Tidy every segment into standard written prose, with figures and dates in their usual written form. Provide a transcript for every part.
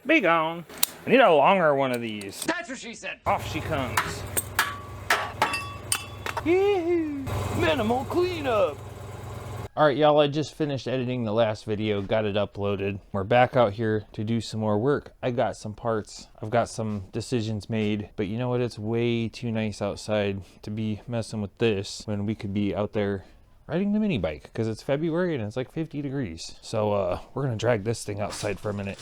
Be gone. I need a longer one of these. That's what she said. Off she comes. Yee-hoo. Minimal cleanup. Alright y'all, I just finished editing the last video, got it uploaded. We're back out here to do some more work. I got some parts, I've got some decisions made, but you know what, it's way too nice outside to be messing with this when we could be out there riding the mini bike, because it's February and it's like 50 degrees. So we're gonna drag this thing outside for a minute.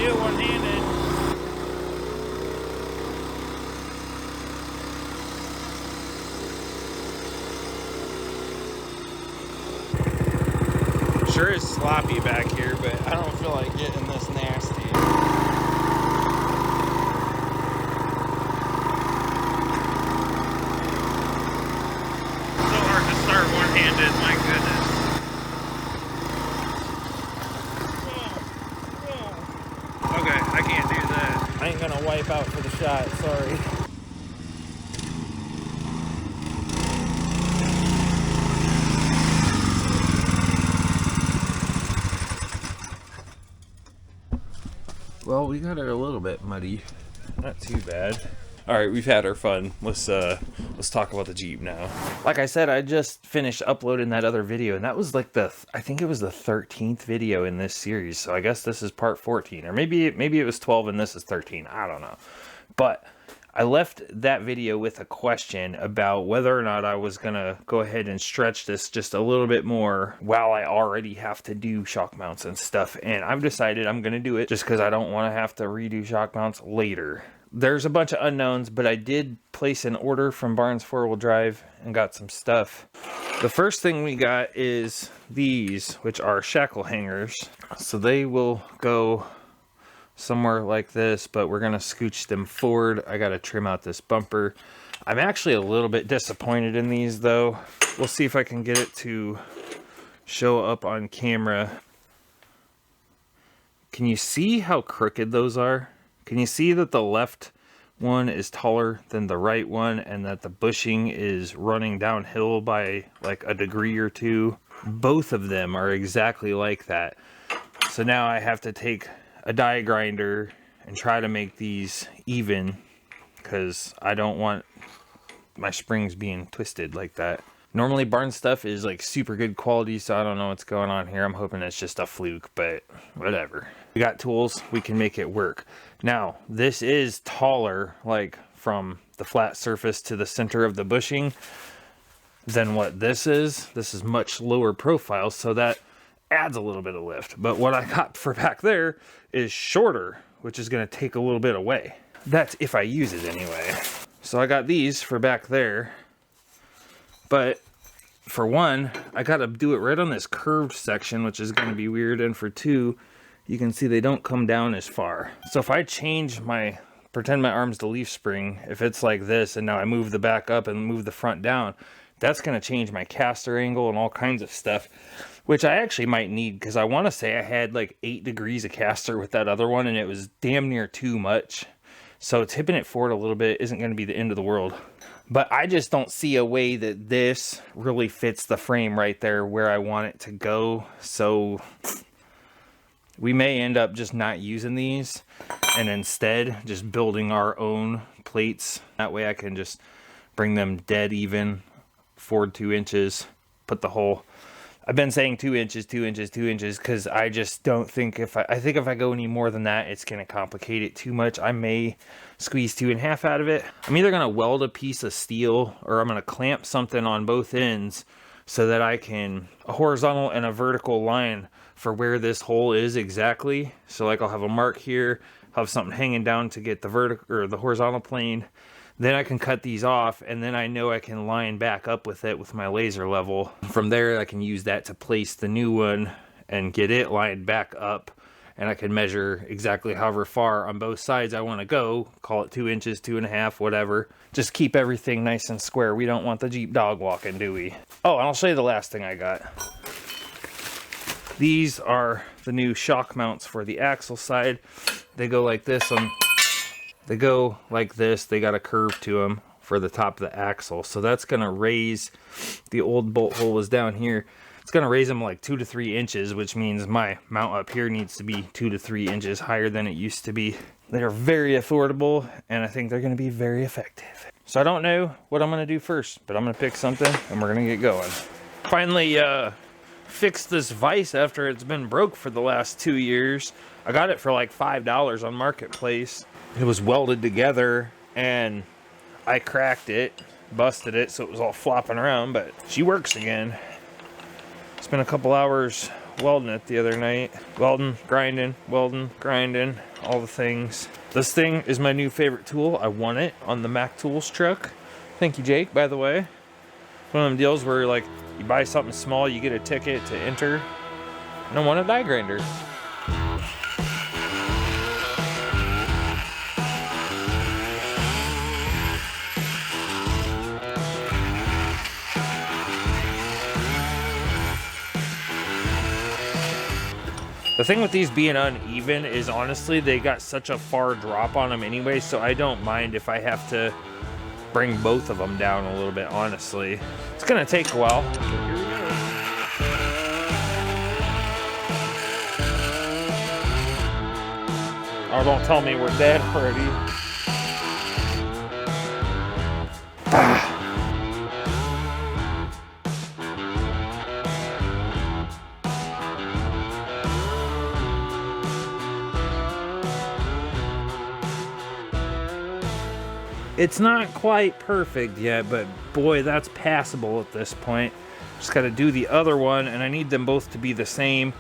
One-handed. Sure is sloppy back here, but I don't feel like getting this nasty. So hard to start one-handed, my goodness. Okay, I can't do that. I ain't gonna wipe out for the shot, sorry. Well, we got it a little bit muddy. Not too bad. All right, we've had our fun. Let's talk about the Jeep now. Like I said, I just finished uploading that other video, and that was like I think it was the 13th video in this series. So I guess this is part 14, or maybe it was 12 and this is 13. I don't know. But I left that video with a question about whether or not I was gonna go ahead and stretch this just a little bit more while I already have to do shock mounts and stuff. And I've decided I'm gonna do it just because I don't want to have to redo shock mounts later. There's a bunch of unknowns, but I did place an order from Barnes 4-wheel drive and got some stuff. The first thing we got is these, which are shackle hangers. So they will go somewhere like this, but we're gonna scooch them forward. I gotta trim out this bumper. I'm actually a little bit disappointed in these though. We'll see if I can get it to show up on camera. Can you see how crooked those are? Can you see that the left one is taller than the right one and that the bushing is running downhill by like a degree or two? Both of them are exactly like that. So now I have to take a die grinder and try to make these even because I don't want my springs being twisted like that. Normally Barnes stuff is like super good quality, so I don't know what's going on here. I'm hoping it's just a fluke, but whatever. We got tools, we can make it work. Now, this is taller, like from the flat surface to the center of the bushing than what this is. This is much lower profile, so that adds a little bit of lift. But what I got for back there is shorter, which is gonna take a little bit away. That's if I use it anyway. So I got these for back there. But for one, I gotta do it right on this curved section, which is gonna be weird. And for two, you can see they don't come down as far. So if I change pretend my arm's the leaf spring, if it's like this and now I move the back up and move the front down, that's gonna change my caster angle and all kinds of stuff, which I actually might need because I wanna say I had like 8 degrees of caster with that other one and it was damn near too much. So tipping it forward a little bit isn't gonna be the end of the world. But I just don't see a way that this really fits the frame right there where I want it to go. So we may end up just not using these and instead just building our own plates. That way I can just bring them dead even, forward 2 inches, put the hole. I've been saying 2 inches, 2 inches, 2 inches because I just don't think I think if I go any more than that, it's going to complicate it too much. I may squeeze 2.5 out of it. I'm either going to weld a piece of steel or I'm going to clamp something on both ends so that I can a horizontal and a vertical line for where this hole is exactly. So like I'll have a mark here, I'll have something hanging down to get the vertical or the horizontal plane. Then I can cut these off and then I know I can line back up with it with my laser level. From there I can use that to place the new one and get it lined back up. and I can measure exactly however far on both sides I want to go, call it 2 inches, 2.5, whatever. Just keep everything nice and square. We don't want the Jeep dog walking, do we? Oh, and I'll show you the last thing I got. These are the new shock mounts for the axle side. They go like this. They go like this. They got a curve to them for the top of the axle. So that's going to raise, the old bolt hole was down here. It's going to raise them like 2 to 3 inches, which means my mount up here needs to be 2 to 3 inches higher than it used to be. They're very affordable, and I think they're going to be very effective. So I don't know what I'm going to do first, but I'm going to pick something, and we're going to get going. Finally fixed this vise after it's been broke for the last 2 years. I got it for like $5 on Marketplace. It was welded together, and I cracked it, busted it, so it was all flopping around, but she works again. Spent a couple hours welding it the other night. Welding, grinding, all the things. This thing is my new favorite tool. I won it on the Mac Tools truck. Thank you, Jake, by the way. One of them deals where like you buy something small, you get a ticket to enter. And I won a die grinder. The thing with these being uneven is honestly they got such a far drop on them anyway, so I don't mind if I have to bring both of them down a little bit, honestly. It's gonna take a while. So here we go. Oh, don't tell me we're dead already. It's not quite perfect yet, but boy, that's passable at this point. Just got to do the other one, and I need them both to be the same.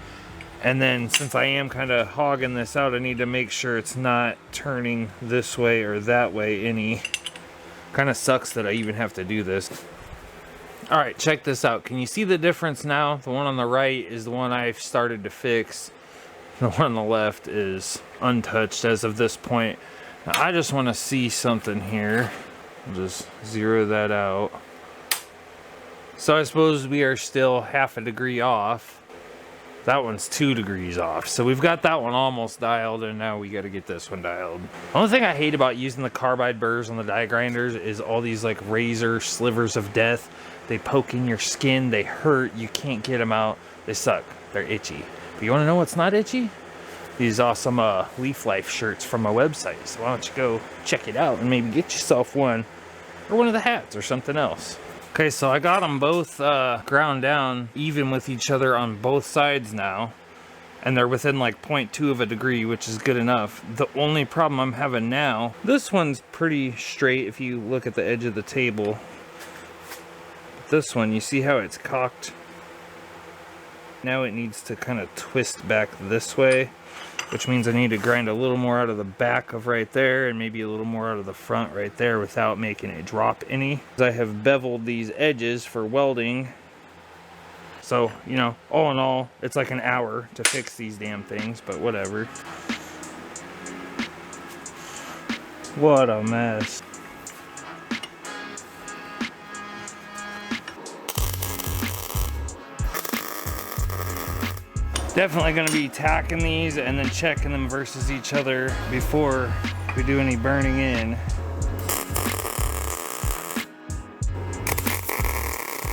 And then since I am kind of hogging this out, I need to make sure it's not turning this way or that way any. Kind of sucks that I even have to do this. All right, check this out. Can you see the difference now? The one on the right is the one I've started to fix. The one on the left is untouched as of this point. Now, I just want to see something here. I'll just zero that out. So I suppose we are still 1/2 degree off. That one's 2 degrees off. So we've got that one almost dialed, and now we got to get this one dialed. The only thing I hate about using the carbide burrs on the die grinders is all these like razor slivers of death. They poke in your skin, they hurt, you can't get them out. They suck, they're itchy. But you want to know what's not itchy? These awesome Leaf Life shirts from my website. So why don't you go check it out and maybe get yourself one, or one of the hats or something else. Okay, so I got them both ground down even with each other on both sides now. And they're within like 0.2 of a degree, which is good enough. The only problem I'm having now, this one's pretty straight if you look at the edge of the table. This one, you see how it's cocked? Now it needs to kind of twist back this way, which means I need to grind a little more out of the back of right there and maybe a little more out of the front right there without making it drop any. I have beveled these edges for welding. So, you know, all in all, it's like an hour to fix these damn things, but whatever. What a mess. Definitely going to be tacking these and then checking them versus each other before we do any burning in.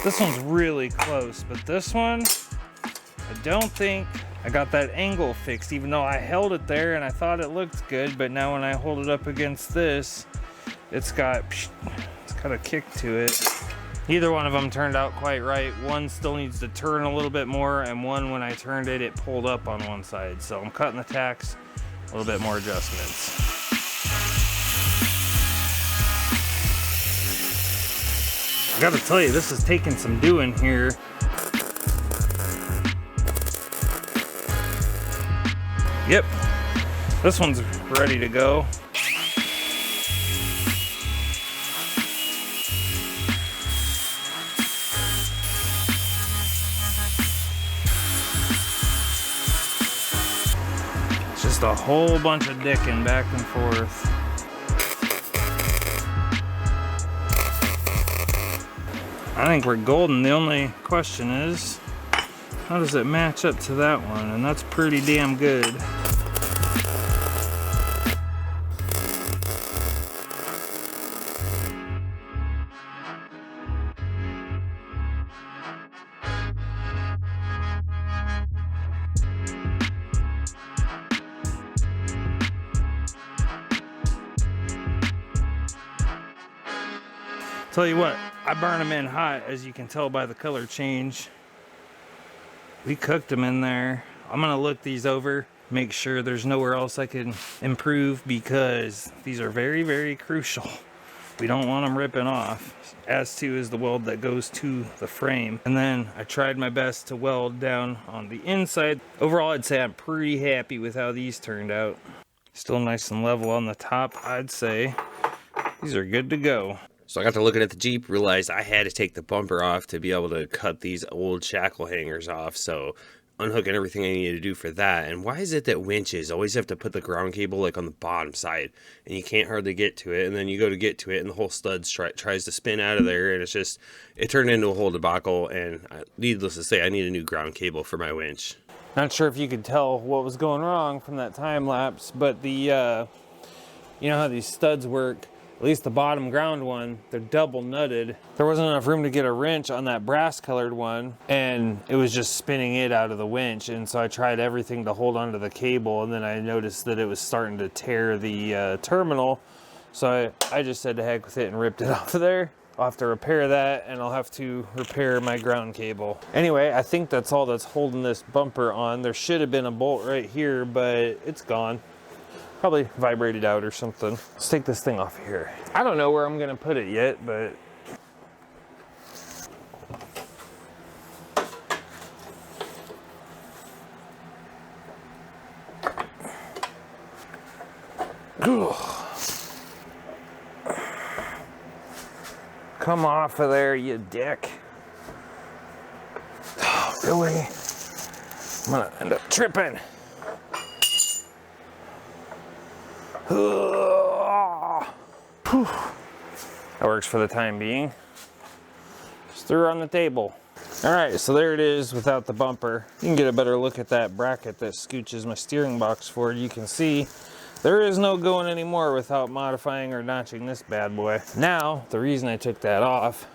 This one's really close, but this one, I don't think I got that angle fixed, even though I held it there and I thought it looked good, but now when I hold it up against this, it's got a kick to it. Neither one of them turned out quite right. One still needs to turn a little bit more, and one, when I turned it, it pulled up on one side. So I'm cutting the tacks, a little bit more adjustments. I gotta tell you, this is taking some doing here. Yep, this one's ready to go. Just a whole bunch of dicking back and forth. I think we're golden. The only question is, how does it match up to that one? And that's pretty damn good. Tell you what, I burn them in hot, as you can tell by the color change. We cooked them in there. I'm gonna look these over, make sure there's nowhere else I can improve, because these are very, very crucial. We don't want them ripping off, as too is the weld that goes to the frame. And then I tried my best to weld down on the inside. Overall, I'd say I'm pretty happy with how these turned out. Still nice and level on the top, I'd say. These are good to go. So I got to looking at the Jeep, realized I had to take the bumper off to be able to cut these old shackle hangers off. So unhooking everything I needed to do for that. And why is it that winches always have to put the ground cable like on the bottom side and you can't hardly get to it, and then you go to get to it and the whole stud tries to spin out of there, and it's just, it turned into a whole debacle. And needless to say, I need a new ground cable for my winch. Not sure if you could tell what was going wrong from that time lapse, but the you know how these studs work, at least the bottom ground one, they're double nutted. There wasn't enough room to get a wrench on that brass colored one, and it was just spinning it out of the winch. And so I tried everything to hold onto the cable, and then I noticed that it was starting to tear the terminal. So I just said to heck with it and ripped it off of there. I'll have to repair that, and I'll have to repair my ground cable. Anyway, I think that's all that's holding this bumper on. There should have been a bolt right here, but it's gone. Probably vibrated out or something. Let's take this thing off here. I don't know where I'm gonna put it yet, but come off of there, you dick. Oh, really? I'm gonna end up tripping. That works for the time being. Just threw her on the table. All right, so there it is without the bumper. You can get a better look at that bracket that scooches my steering box forward. You can see there is no going anymore without modifying or notching this bad boy. Now, the reason I took that off,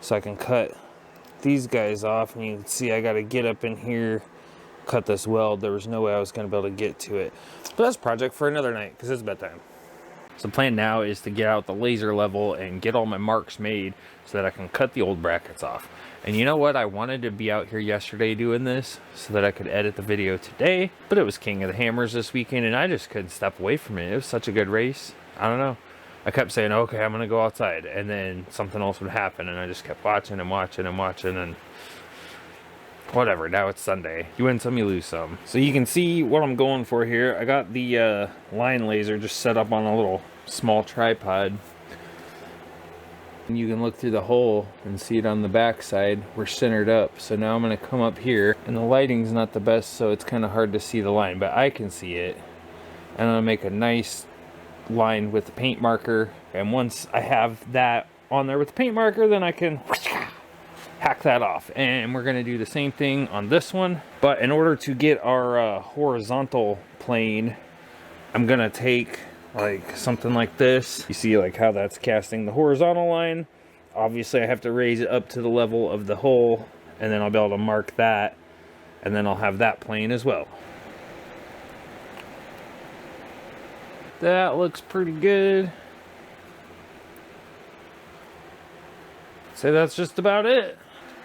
so I can cut these guys off, and you can see I gotta get up in here, cut this weld. There was no way I was gonna be able to get to it. But that's a project for another night, because it's bedtime. So the plan now is to get out the laser level and get all my marks made so that I can cut the old brackets off. And you know what? I wanted to be out here yesterday doing this so that I could edit the video today, but it was King of the Hammers this weekend and I just couldn't step away from it. It was such a good race. I don't know. I kept saying, okay, I'm going to go outside, and then something else would happen, and I just kept watching and watching and watching, and whatever. Now it's Sunday. You win some, you lose some. So you can see what I'm going for here. I got the line laser just set up on a little small tripod. And you can look through the hole and see it on the back side. We're centered up. So now I'm going to come up here, and the lighting's not the best, so it's kind of hard to see the line, but I can see it. And I'm going to make a nice line with the paint marker. And once I have that on there with the paint marker, then I can hack that off. And we're going to do the same thing on this one. But in order to get our horizontal plane, I'm going to take like something like this. You see like how that's casting the horizontal line. Obviously I have to raise it up to the level of the hole, and then I'll be able to mark that, and then I'll have that plane as well. That looks pretty good. So that's just about it.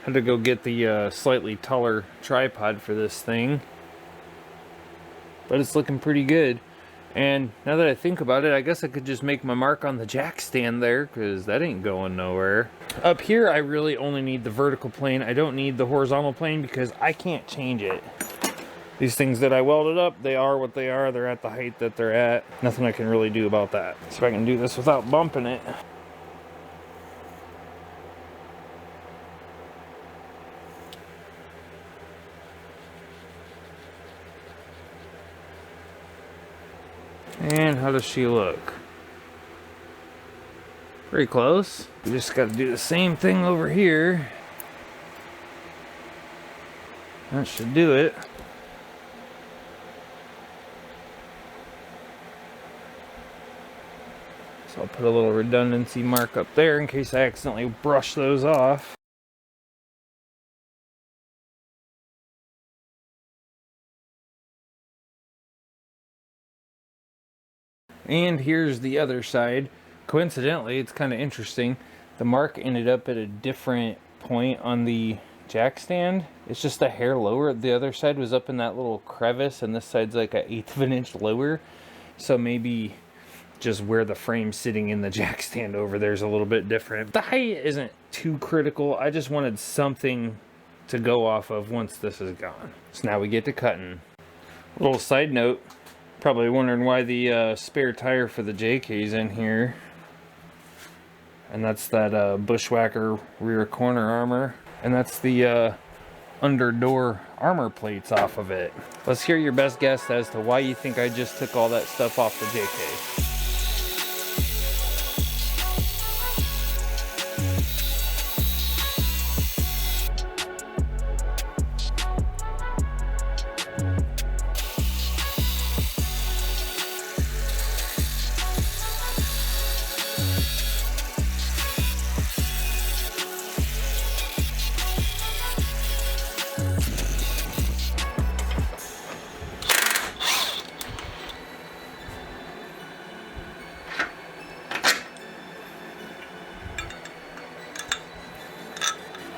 Had to go get the slightly taller tripod for this thing, but it's looking pretty good. And now that I think about it, I guess I could just make my mark on the jack stand there, because that ain't going nowhere. Up here, I really only need the vertical plane. I don't need the horizontal plane because I can't change it. These things that I welded up, they are what they are. They're at the height that they're at. Nothing I can really do about that. So if I can do this without bumping it. And how does she look? Pretty close. We just got to do the same thing over here. That should do it. So I'll put a little redundancy mark up there in case I accidentally brush those off. And here's the other side. Coincidentally, it's kind of interesting. The mark ended up at a different point on the jack stand. It's just a hair lower. The other side was up in that little crevice, and this side's like an 1/8 of an inch lower. So maybe just where the frame's sitting in the jack stand over there's a little bit different. The height isn't too critical. I just wanted something to go off of once this is gone. So now we get to cutting. Little side note, probably wondering why the spare tire for the JK's in here. And that's that Bushwhacker rear corner armor. And that's the under door armor plates off of it. Let's hear your best guess as to why you think I just took all that stuff off the JK.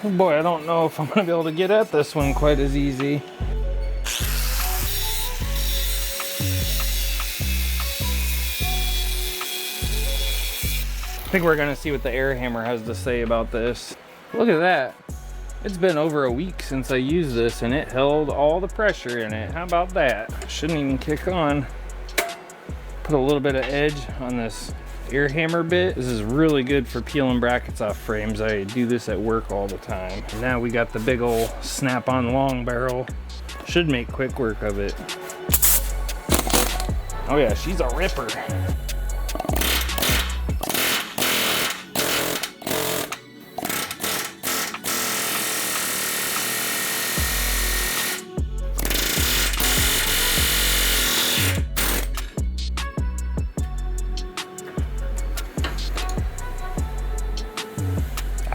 Oh boy, I don't know if I'm going to be able to get at this one quite as easy. I think we're going to see what the air hammer has to say about this. Look at that. It's been over a week since I used this and it held all the pressure in it. How about that? Shouldn't even kick on. Put a little bit of edge on this air hammer bit. This is really good for peeling brackets off frames. I do this at work all the time. And now we got the big old snap-on long barrel. Should make quick work of it. Oh yeah, she's a ripper.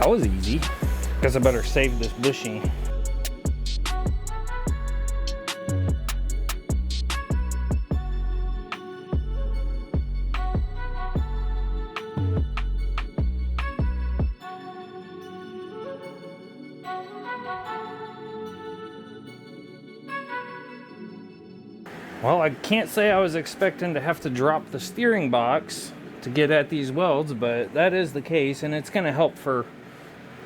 That was easy. Guess I better save this bushing. Well, I can't say I was expecting to have to drop the steering box to get at these welds, but that is the case, and it's going to help for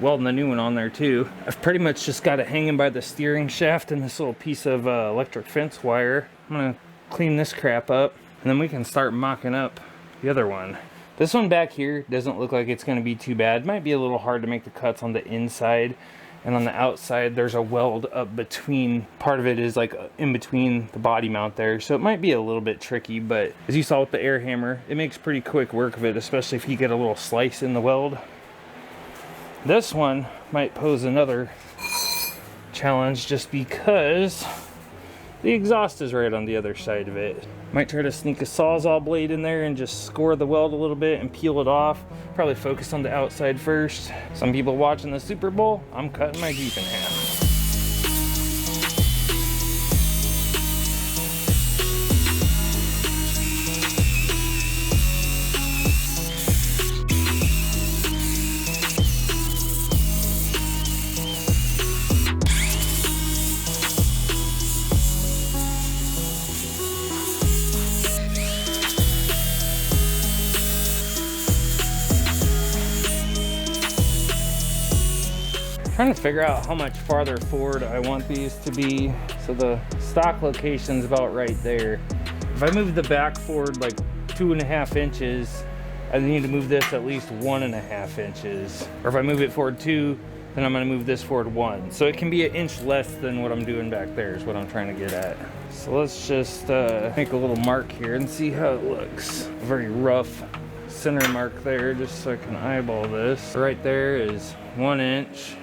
welding the new one on there too. I've pretty much just got it hanging by the steering shaft and this little piece of electric fence wire. I'm gonna clean this crap up and then we can start mocking up the other one. This one back here doesn't look like it's gonna be too bad. Might be a little hard to make the cuts on the inside, and on the outside there's a weld up between. Part of it is like in between the body mount there, so it might be a little bit tricky, but as you saw with the air hammer, it makes pretty quick work of it, especially if you get a little slice in the weld. This one might pose another challenge just because the exhaust is right on the other side of it. Might try to sneak a Sawzall blade in there and just score the weld a little bit and peel it off. Probably focus on the outside first. Some people watching the Super Bowl, I'm cutting my Jeep in half. Trying to figure out how much farther forward I want these to be. So the stock location's about right there. If I move the back forward like 2.5 inches, I need to move this at least 1.5 inches. Or if I move it forward 2, then I'm gonna move this forward 1. So it can be 1 inch less than what I'm doing back there is what I'm trying to get at. So let's just make a little mark here and see how it looks. A very rough center mark there, just so I can eyeball this. Right there is 1 inch.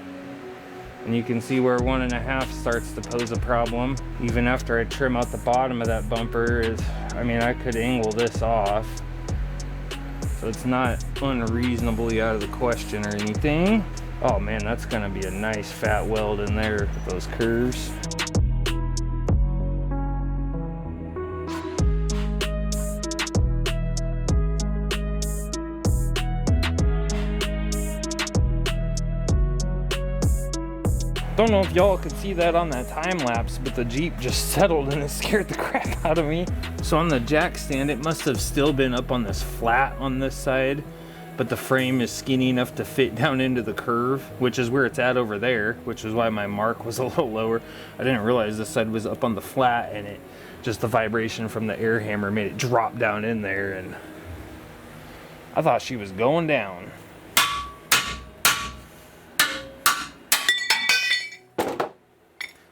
And you can see where 1.5 starts to pose a problem. Even after I trim out the bottom of that bumper, I mean, I could angle this off. So it's not unreasonably out of the question or anything. Oh man, that's gonna be a nice fat weld in there with those curves. Don't know if y'all can see that on that time lapse, but the Jeep just settled and it scared the crap out of me. So on the jack stand, it must have still been up on this flat on this side, but the frame is skinny enough to fit down into the curve, which is where it's at over there, which is why my mark was a little lower. I didn't realize this side was up on the flat, and it just the vibration from the air hammer made it drop down in there, and I thought she was going down.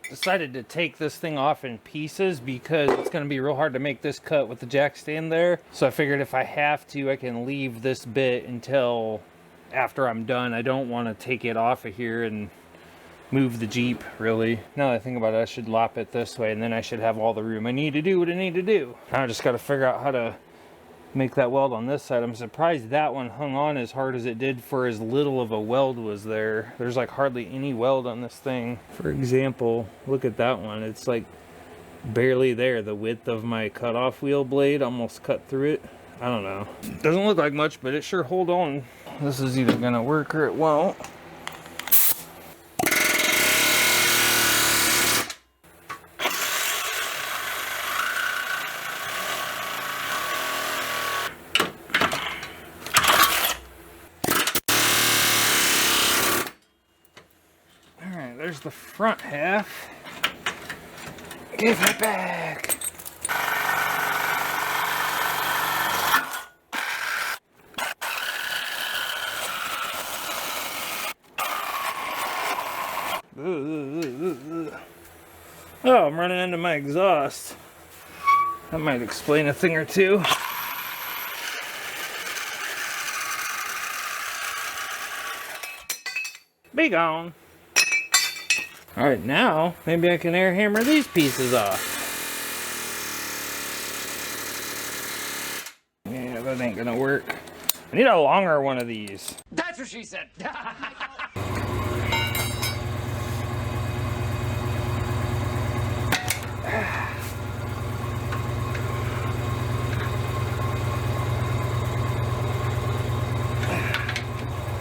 Decided to take this thing off in pieces because it's going to be real hard to make this cut with the jack stand there. So I figured if I have to, I can leave this bit until after I'm done. I don't want to take it off of here and move the Jeep, really. Now that I think about it, I should lop it this way, and then I should have all the room I need to do what I need to do. Now I just got to figure out how to make that weld on this side. I'm surprised that one hung on as hard as it did for as little of a weld was there. There's like hardly any weld on this thing. For example, look at that one. It's like barely there. The width of my cutoff wheel blade almost cut through it. I don't know. Doesn't look like much, but it sure hold on. This is either gonna work or it won't. There's the front half. Give it back. Oh, I'm running into my exhaust. That might explain a thing or two. Be gone. All right, now maybe I can air hammer these pieces off. Yeah, that ain't gonna work. I need a longer one of these. That's what she said.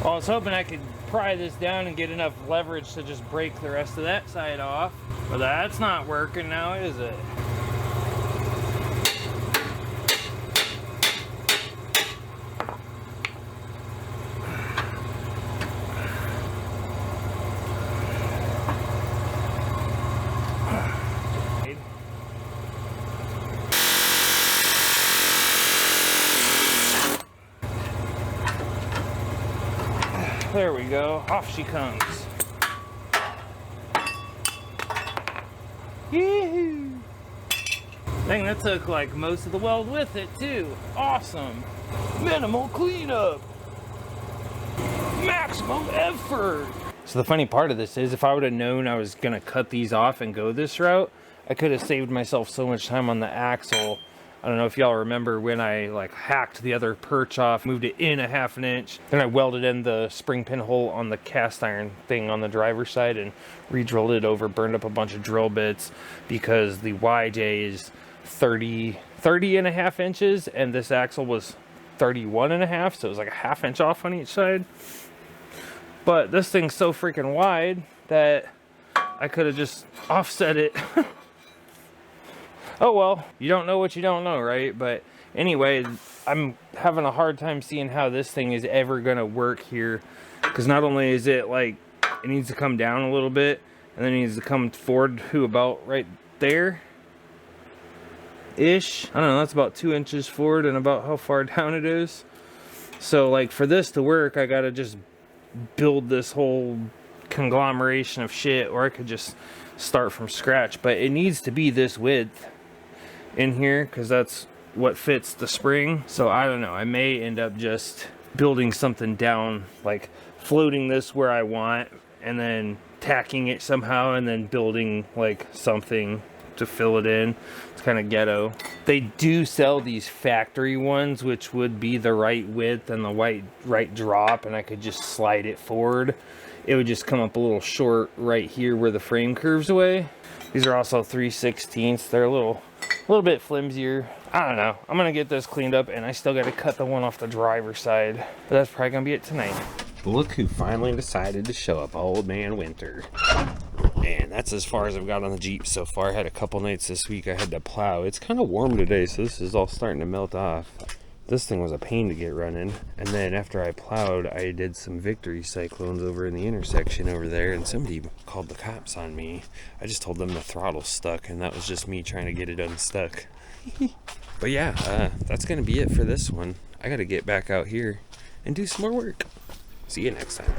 Well, I was hoping I could pry this down and get enough leverage to just break the rest of that side off. But that's not working now, is it? There we go. Off she comes. Yee-hoo! Dang, that took like most of the weld with it too. Awesome. Minimal cleanup. Maximum effort. So the funny part of this is if I would have known I was gonna cut these off and go this route, I could have saved myself so much time on the axle. I don't know if y'all remember when I like hacked the other perch off, moved it in 1/2 inch, then I welded in the spring pin hole on the cast iron thing on the driver's side and re-drilled it over, burned up a bunch of drill bits because the YJ is 30.5 inches and this axle was 31.5, so it was like 1/2 inch off on each side. But this thing's so freaking wide that I could have just offset it. Oh well, you don't know what you don't know, right? But anyway, I'm having a hard time seeing how this thing is ever gonna work here, because not only is it like it needs to come down a little bit and then it needs to come forward to about right there ish. I don't know, that's about 2 inches forward and about how far down it is. So like for this to work, I gotta just build this whole conglomeration of shit, or I could just start from scratch. But it needs to be this width in here because that's what fits the spring. So I don't know, I may end up just building something down, like floating this where I want and then tacking it somehow and then building like something to fill it in. It's kind of ghetto. They do sell these factory ones, which would be the right width and the right drop, and I could just slide it forward. It would just come up a little short right here where the frame curves away. These are also 3/16. They're a little bit flimsier. I don't know. I'm gonna get this cleaned up, and I still got to cut the one off the driver's side. But that's probably gonna be it tonight. Look who finally decided to show up, old man Winter. And that's as far as I've got on the Jeep so far. I had a couple nights this week I had to plow. It's kind of warm today, so this is all starting to melt off. This thing was a pain to get running. And then after I plowed, I did some victory cyclones over in the intersection over there, and somebody called the cops on me. I just told them the throttle's stuck, and that was just me trying to get it unstuck. But yeah, that's gonna be it for this one. I gotta get back out here and do some more work. See you next time.